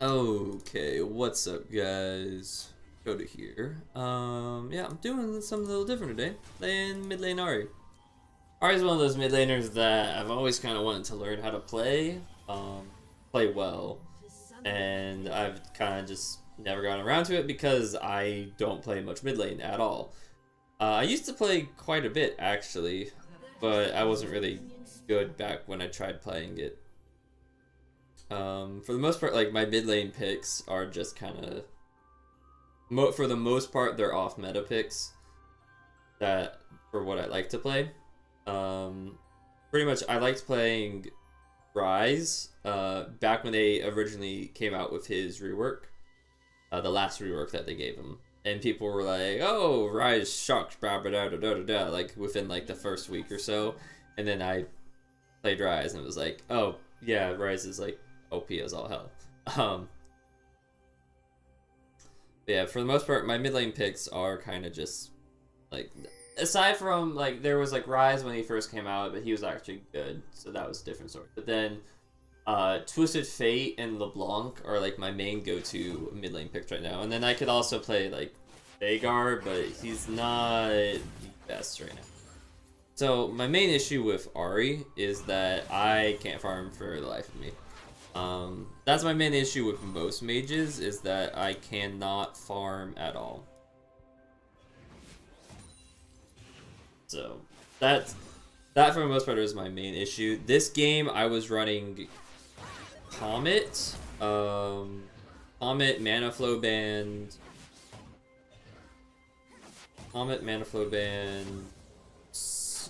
Okay, what's up, guys? Go to here. Yeah, I'm doing something a little different today. Playing mid lane Ahri. Ahri's one of those mid laners that I've always kind of wanted to learn how to play, play well, and I've kind of just never gotten around to it because I don't play much mid lane at all. I used to play quite a bit actually, but I wasn't really good back when I tried playing it. For the most part, like my mid lane picks are just kind of, for the most part, they're off meta picks that for what I like to play. Pretty much, I liked playing Rise back when they originally came out with his rework, the last rework that they gave him, and people were like, "Oh, Rise sucks," blah blah da da da da, like within like the first week or so, and then I played Rise and it was like, "Oh yeah, Rise is like OP as all hell." Yeah, for the most part, my mid lane picks are kind of just like, aside from like there was like Rise when he first came out, but he was actually good, so that was a different story. But then Twisted Fate and LeBlanc are like my main go-to mid lane picks right now, and then I could also play like Agar, but he's not the best right now. So my main issue with Ahri is that I can't farm for the life of me. That's my main issue with most mages, is that I cannot farm at all. So that for the most part is my main issue. This game I was running Comet, Comet Mana Flow Band, Comet Mana Flow Band.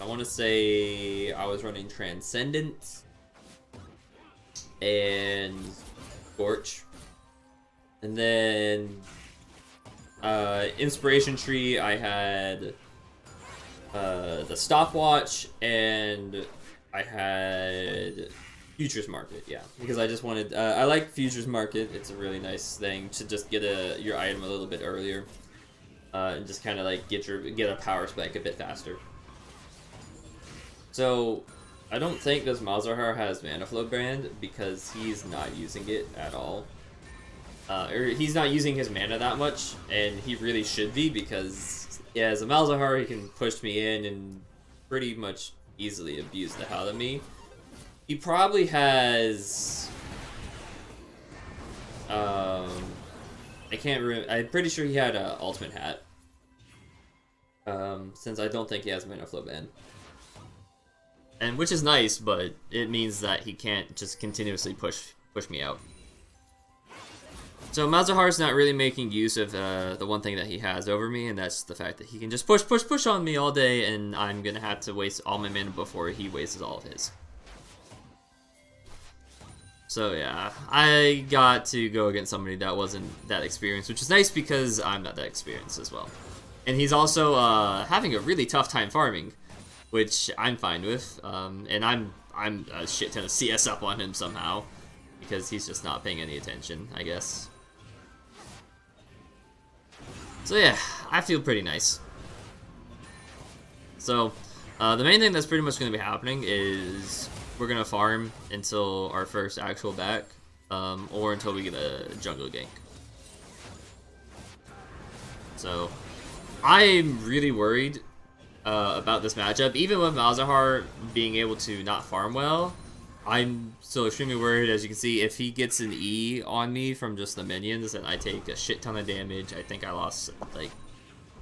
I want to say I was running Transcendent and Scorch, and then Inspiration Tree I had the Stopwatch, and I had Futures Market, yeah, because I just wanted I like Futures Market. It's a really nice thing to just get your item a little bit earlier, and just kind of like get a power spike a bit faster. So I don't think this Malzahar has Mana Flow Band because he's not using it at all. Or he's not using his mana that much, and he really should be, because yeah, as a Malzahar, he can push me in and pretty much easily abuse the hell out of me. He probably has I can't remember. I'm pretty sure he had a Ultimate Hat. Since I don't think he has Mana Flow Band. And which is nice, but it means that he can't just continuously push me out. So Malzahar's not really making use of the one thing that he has over me, and that's the fact that he can just push on me all day, and I'm gonna have to waste all my mana before he wastes all of his. So yeah, I got to go against somebody that wasn't that experienced, which is nice because I'm not that experienced as well. And he's also having a really tough time farming, which I'm fine with, and I'm a shit ton of CS up on him somehow, because he's just not paying any attention, I guess. So yeah, I feel pretty nice. So the main thing that's pretty much going to be happening is we're going to farm until our first actual back, or until we get a jungle gank. So I'm really worried about this matchup. Even with Malzahar being able to not farm well, I'm still extremely worried. As you can see, if he gets an E on me from just the minions, then I take a shit ton of damage. I think I lost like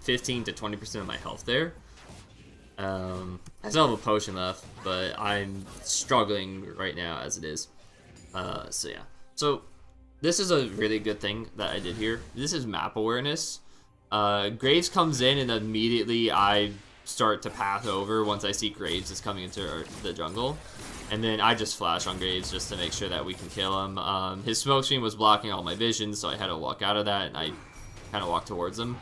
15 to 20% of my health there. I still have a potion left, but I'm struggling right now as it is. So yeah. So this is a really good thing that I did here. This is map awareness. Graves comes in, and immediately I start to path over once I see Graves is coming into the jungle, and then I just flash on Graves just to make sure that we can kill him. His smoke screen was blocking all my vision, so I had to walk out of that, and I kind of walked towards him.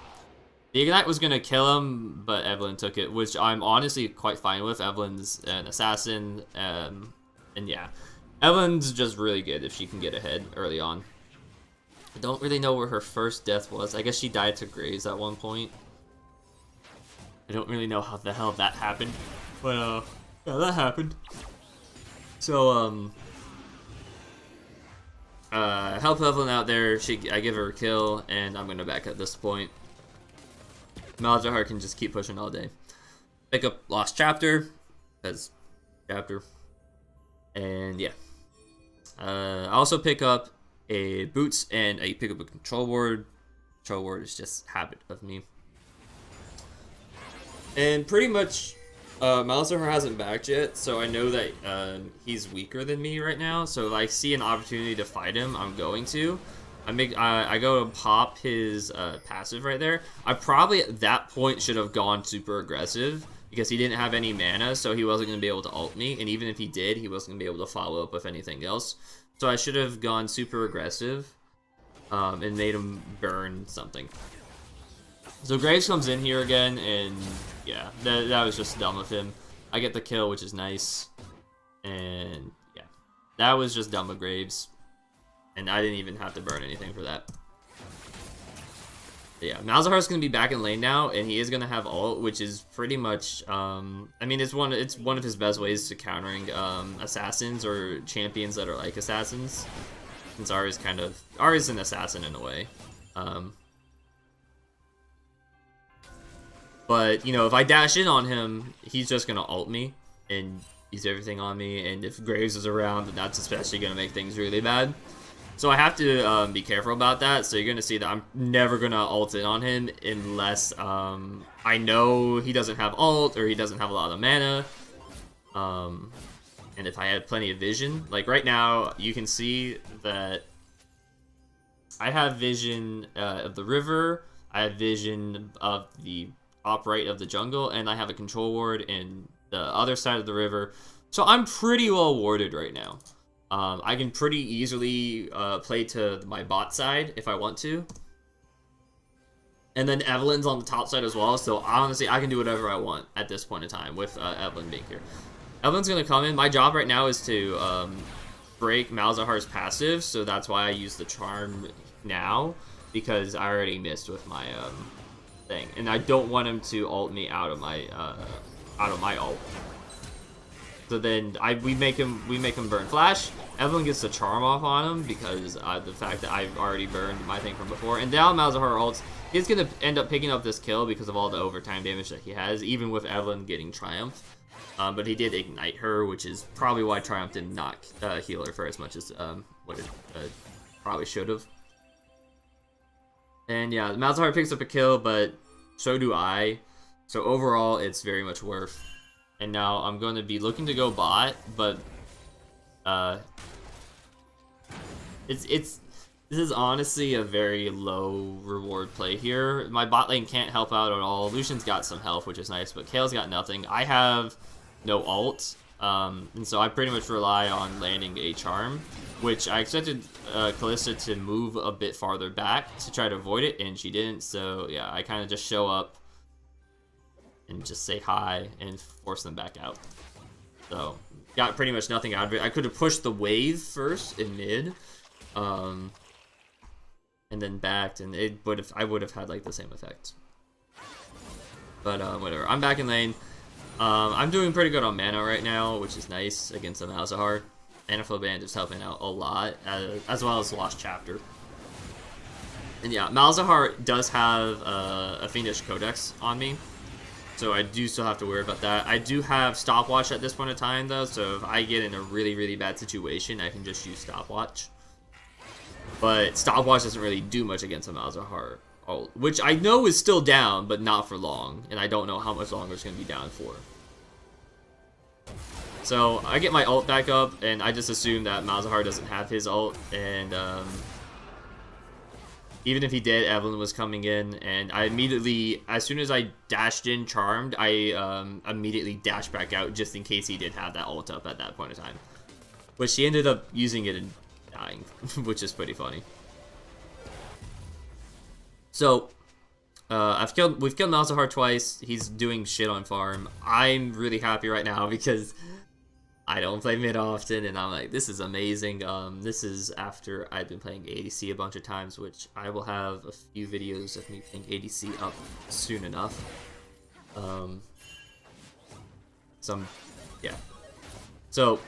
The Ignite was going to kill him, but Evelyn took it, which I'm honestly quite fine with. Evelyn's an assassin, and yeah, Evelyn's just really good if she can get ahead early on. I don't really know where her first death was. I guess she died to Graves at one point. I don't really know how the hell that happened, but yeah, that happened. So help Evelyn out there. I give her a kill, and I'm gonna back at this point. Malzahar can just keep pushing all day. Pick up Lost Chapter, because chapter, and yeah. I also pick up a boots and I pick up a control ward. Control ward is just habit of me. And pretty much, Malzahar hasn't backed yet, so I know that he's weaker than me right now. So if I see an opportunity to fight him, I'm going to. I go to pop his passive right there. I probably at that point should have gone super aggressive because he didn't have any mana, so he wasn't going to be able to ult me. And even if he did, he wasn't going to be able to follow up with anything else. So I should have gone super aggressive and made him burn something. So Graves comes in here again, and yeah, that was just dumb of him. I get the kill, which is nice. And yeah, that was just dumb of Graves. And I didn't even have to burn anything for that. But yeah, Malzahar's gonna be back in lane now, and he is gonna have ult, which is pretty much, I mean, it's one of his best ways to countering assassins or champions that are like assassins. Since Ahri's an assassin in a way. But you know, if I dash in on him, he's just gonna ult me and use everything on me. And if Graves is around, then that's especially gonna make things really bad. So I have to be careful about that. So you're going to see that I'm never going to ult in on him unless I know he doesn't have ult or he doesn't have a lot of mana. And if I had plenty of vision. Like right now, you can see that I have vision of the river. I have vision of the top right of the jungle. And I have a control ward in the other side of the river. So I'm pretty well warded right now. I can pretty easily play to my bot side if I want to. And then Evelyn's on the top side as well, so honestly, I can do whatever I want at this point in time with Evelyn being here. Evelyn's going to come in. My job right now is to break Malzahar's passive, so that's why I use the charm now, because I already missed with my thing. And I don't want him to ult me out of my ult. So then we make him burn flash. Evelyn gets the charm off on him because the fact that I've already burned my thing from before. And now Malzahar ults. He's gonna end up picking up this kill because of all the overtime damage that he has, even with Evelyn getting Triumph. But he did ignite her, which is probably why Triumph did not heal her for as much as what it probably should have. And yeah, Malzahar picks up a kill, but so do I. So overall, it's very much worth. And now I'm going to be looking to go bot, but this is honestly a very low reward play here. My bot lane can't help out at all. Lucian's got some health, which is nice, but Kale's got nothing. I have no ult, and so I pretty much rely on landing a charm, which I expected Kalista to move a bit farther back to try to avoid it, and she didn't. So yeah, I kind of just show up and just say hi and force them back out. So got pretty much nothing out of it. I could have pushed the wave first in mid, and then backed, and I would have had like the same effect. But whatever. I'm back in lane. I'm doing pretty good on mana right now, which is nice against the Malzahar. Anaflow Band is helping out a lot, as well as Lost Chapter. And yeah, Malzahar does have a Fiendish Codex on me. So I do still have to worry about that. I do have Stopwatch at this point in time, though, so if I get in a really, really bad situation, I can just use Stopwatch. But Stopwatch doesn't really do much against a Malzahar ult, which I know is still down, but not for long, and I don't know how much longer it's going to be down for. So I get my ult back up, and I just assume that Malzahar doesn't have his ult, and even if he did, Evelyn was coming in, and I immediately, as soon as I dashed in Charmed, I immediately dashed back out just in case he did have that ult up at that point in time. But she ended up using it and dying, which is pretty funny. So, we've killed Malzahar twice. He's doing shit on farm. I'm really happy right now because I don't play mid often, and I'm like, this is amazing. This is after I've been playing ADC a bunch of times, which I will have a few videos of me playing ADC up soon enough. Yeah. So,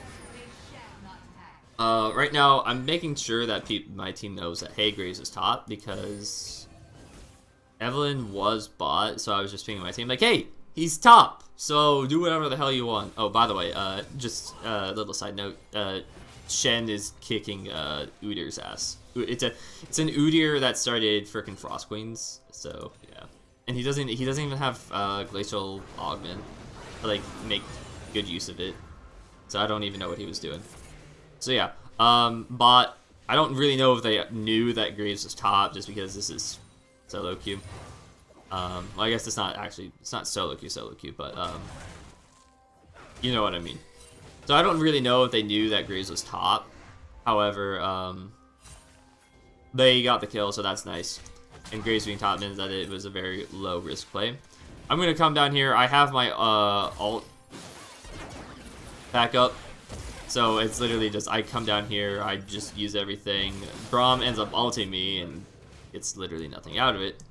Right now, I'm making sure that my team knows that, hey, Graves is top, because Evelyn was bot, so I was just pinging my team like, hey, he's top, so do whatever the hell you want. Oh, by the way, just a little side note, Shen is kicking Udyr's ass. It's an Udyr that started frickin' Frost Queens, so yeah. And he doesn't even have Glacial Augment to like make good use of it. So I don't even know what he was doing. So yeah, bot. I don't really know if they knew that Graves was top just because this is solo queue. Well, I guess it's not solo queue, but you know what I mean. So I don't really know if they knew that Graves was top. However, they got the kill, so that's nice. And Graves being top means that it was a very low risk play. I'm gonna come down here. I have my ult back up. So it's literally just, I come down here, I just use everything. Braum ends up ulting me, and it's literally nothing out of it.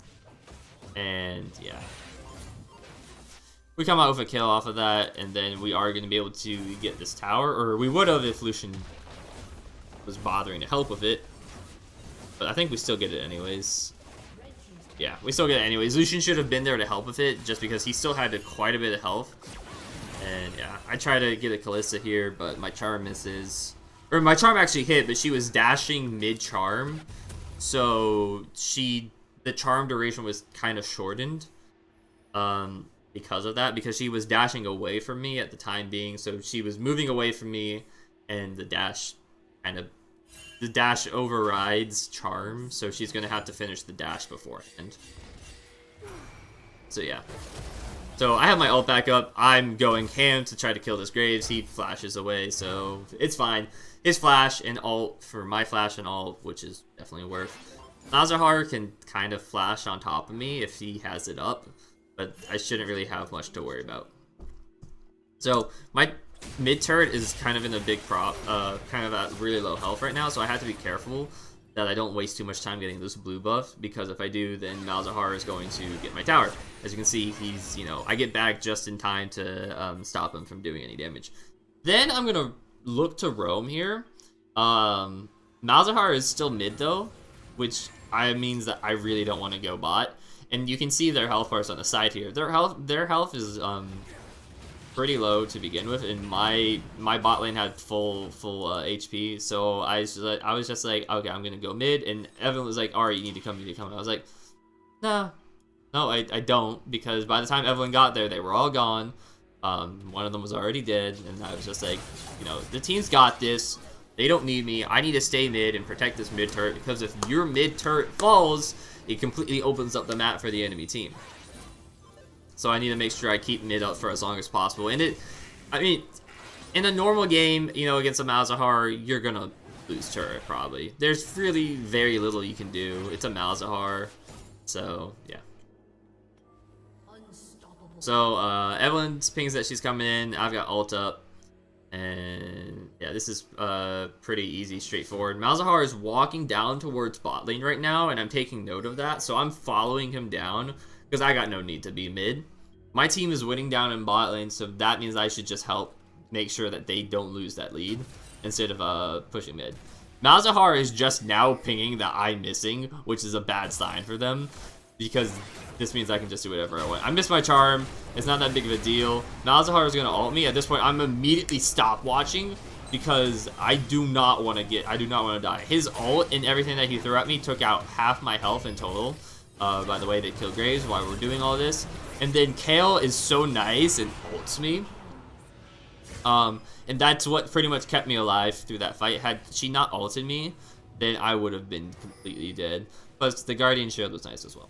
And yeah. We come out with a kill off of that, and then we are going to be able to get this tower, or we would have if Lucian was bothering to help with it. But I think we still get it anyways. Yeah, we still get it anyways. Lucian should have been there to help with it, just because he still had quite a bit of health. And yeah, I try to get a Kalista here, but my charm misses. Or my charm actually hit, but she was dashing mid-charm. So the charm duration was kind of shortened. Because of that, because she was dashing away from me at the time being. So she was moving away from me, and the dash overrides charm. So she's going to have to finish the dash beforehand. So yeah. So I have my ult back up. I'm going ham to try to kill this Graves. He flashes away, so it's fine. His flash and ult for my flash and ult, which is definitely worth. Malzahar can kind of flash on top of me if he has it up, but I shouldn't really have much to worry about. So my mid turret is kind of in a big kind of at really low health right now, so I have to be careful that I don't waste too much time getting this blue buff, because if I do, then Malzahar is going to get my tower. As you can see, he's, I get back just in time to stop him from doing any damage. Then I'm gonna look to roam here. Malzahar is still mid though, which means that I really don't want to go bot. And you can see their health bars on the side here. Their health is pretty low to begin with, and my bot lane had full HP, so I was just like, okay, I'm gonna go mid, and everyone was like, Ahri, you need to come, and I was like, no, I don't, because by the time Evelyn got there, they were all gone. One of them was already dead, and I was just like, the team's got this. They don't need me. I need to stay mid and protect this mid turret, because if your mid turret falls, it completely opens up the map for the enemy team. So I need to make sure I keep mid up for as long as possible. And in a normal game, against a Malzahar, you're gonna lose turret probably. There's really very little you can do. It's a Malzahar, so yeah. So Evelyn pings that she's coming in. I've got ult up, and yeah, this is pretty easy, straightforward. Malzahar is walking down towards bot lane right now, and I'm taking note of that. So I'm following him down, because I got no need to be mid. My team is winning down in bot lane, so that means I should just help make sure that they don't lose that lead instead of pushing mid. Malzahar is just now pinging that I'm missing, which is a bad sign for them, because this means I can just do whatever I want. I missed my charm. It's not that big of a deal. Malzahar is going to ult me. At this point, I'm immediately stop watching, because I do not want to die. His ult and everything that he threw at me took out half my health in total. By the way, they killed Graves while we're doing all this. And then Kale is so nice and ults me. And that's what pretty much kept me alive through that fight. Had she not ulted me, then I would have been completely dead. Plus, the Guardian shield was nice as well.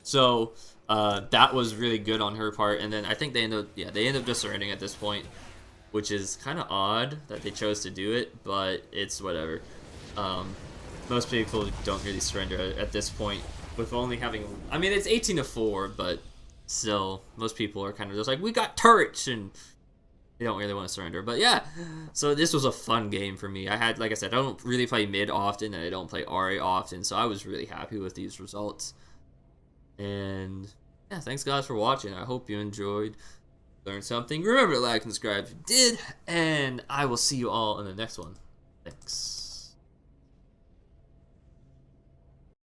So, that was really good on her part. And then I think they end up just surrendering at this point, which is kind of odd that they chose to do it, but it's whatever. Most people don't really surrender at this point, with only having, it's 18-4, but still, most people are kind of just like, we got turrets, and they don't really want to surrender. But yeah, so this was a fun game for me. Like I said, I don't really play mid often, and I don't play Ahri often, so I was really happy with these results. And yeah, thanks guys for watching. I hope you enjoyed. learned something, remember to like and subscribe if you did, and I will see you all in the next one. Thanks.